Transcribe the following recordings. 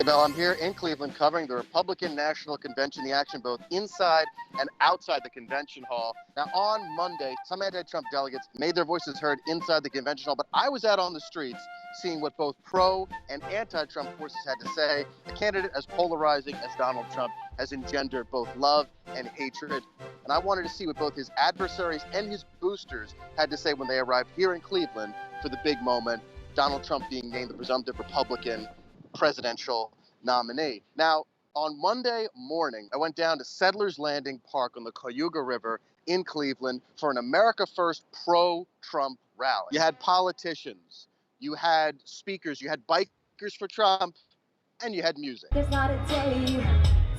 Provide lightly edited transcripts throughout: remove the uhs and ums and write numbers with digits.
Well, I'm here in Cleveland covering the Republican National Convention, the action both inside and outside the convention hall. Now, on Monday, some anti-Trump delegates made their voices heard inside the convention hall, but I was out on the streets seeing what both pro and anti-Trump forces had to say. A candidate as polarizing as Donald Trump has engendered both love and hatred. And I wanted to see what both his adversaries and his boosters had to say when they arrived here in Cleveland for the big moment, Donald Trump being named the presumptive Republican presidential nominee. Now, on Monday morning, I went down to Settlers Landing Park on the Cayuga River in Cleveland for an America First pro-Trump rally. You had politicians, you had speakers, you had bikers for Trump, and you had music. There's not a day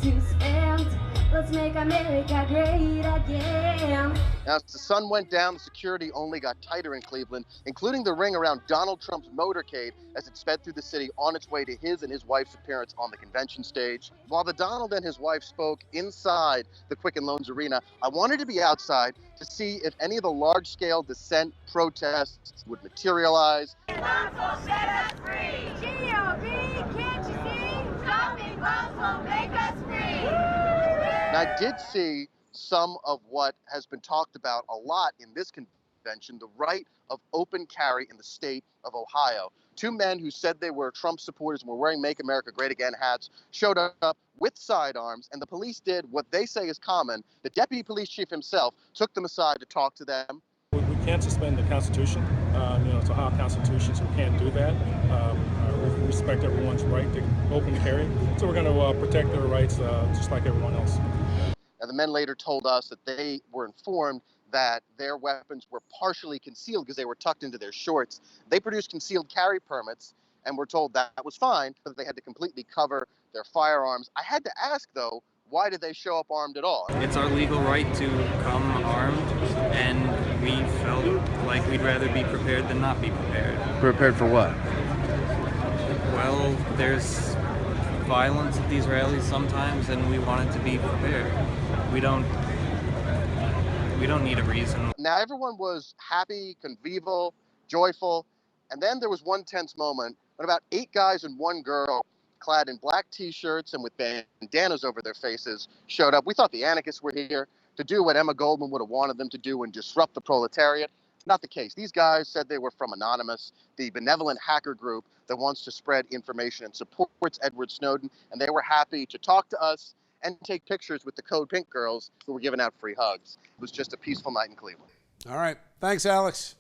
to spend. Let's make America great again. Now, as the sun went down, the security only got tighter in Cleveland, including the ring around Donald Trump's motorcade as it sped through the city on its way to his and his wife's appearance on the convention stage. While the Donald and his wife spoke inside the Quicken Loans Arena, I wanted to be outside to see if any of the large-scale dissent protests would materialize. Votes will set us free. GOP, can't you see? Stopping votes will make us free. And I did see some of what has been talked about a lot in this convention, the right of open carry in the state of Ohio. Two men who said they were Trump supporters and were wearing Make America Great Again hats showed up with sidearms, and the police did what they say is common. The deputy police chief himself took them aside to talk to them. We can't suspend the Constitution. It's Ohio Constitution, so we can't do that. We respect everyone's right to open carry, so we're going to protect their rights just like everyone else. Now, the men later told us that they were informed that their weapons were partially concealed because they were tucked into their shorts. They produced concealed carry permits and were told that was fine, but they had to completely cover their firearms. I had to ask, though, why did they show up armed at all? It's our legal right to come armed, and we felt like we'd rather be prepared than not be prepared. Prepared for what? Well, there's violence at these rallies sometimes, and we wanted to be prepared. We don't need a reason. Now, everyone was happy, convivial, joyful, and then there was one tense moment when about 8 guys and 1 girl clad in black t-shirts and with bandanas over their faces showed up. We thought the anarchists were here to do what Emma Goldman would have wanted them to do and disrupt the proletariat. Not the case. These guys said they were from Anonymous, the benevolent hacker group that wants to spread information and supports Edward Snowden, and they were happy to talk to us and take pictures with the Code Pink girls who were giving out free hugs. It was just a peaceful night in Cleveland. All right. Thanks, Alex.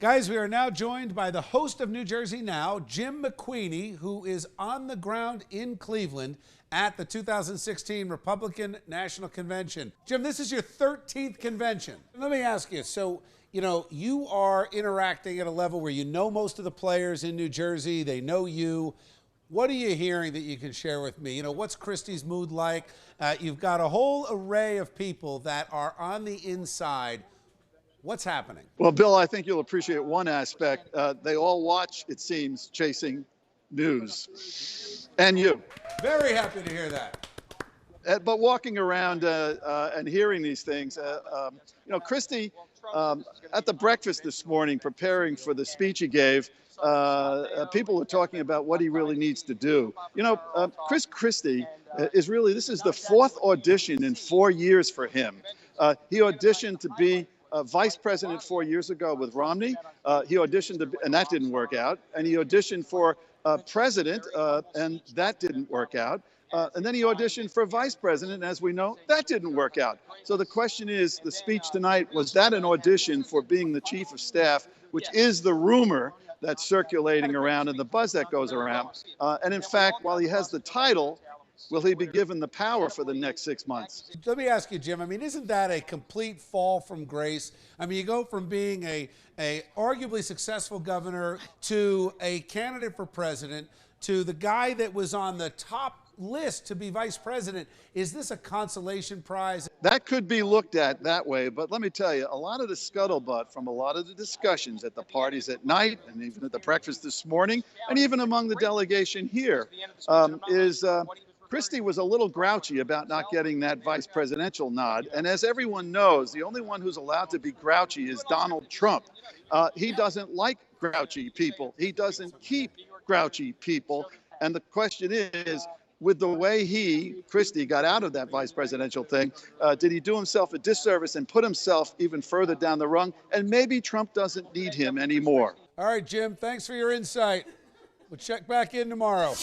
Guys, we are now joined by the host of New Jersey Now, Jim McQueeny, who is on the ground in Cleveland at the 2016 Republican National Convention. Jim, this is your 13th convention. Let me ask you, so, you are interacting at a level where you know most of the players in New Jersey, they know you. What are you hearing that you can share with me? What's Christie's mood like? You've got a whole array of people that are on the inside. What's happening? Well, Bill, I think you'll appreciate one aspect. They all watch, it seems, Chasing News. And you. Very happy to hear that. But walking around and hearing these things, Christie, at the breakfast this morning, preparing for the speech he gave, people were talking about what he really needs to do. Christie is really, this is the 4th audition in 4 years for him. He auditioned to be vice president 4 years ago with Romney. He auditioned, and that didn't work out. And he auditioned for president, and that didn't work out. And then he auditioned for vice president, and as we know, that didn't work out. So the question is, the speech tonight, was that an audition for being the chief of staff, which is the rumor that's circulating around and the buzz that goes around? And in fact, while he has the title, will he be given the power for the next 6 months? Let me ask you, Jim, isn't that a complete fall from grace? You go from being a arguably successful governor to a candidate for president to the guy that was on the top list to be vice president. Is this a consolation prize? That could be looked at that way, but let me tell you, a lot of the scuttlebutt from a lot of the discussions at the parties at night and even at the breakfast this morning and even among the delegation here is Christie was a little grouchy about not getting that vice presidential nod. And as everyone knows, the only one who's allowed to be grouchy is Donald Trump. He doesn't like grouchy people. He doesn't keep grouchy people. And the question is, with the way Christie, got out of that vice presidential thing, did he do himself a disservice and put himself even further down the rung? And maybe Trump doesn't need him anymore. All right, Jim, thanks for your insight. We'll check back in tomorrow.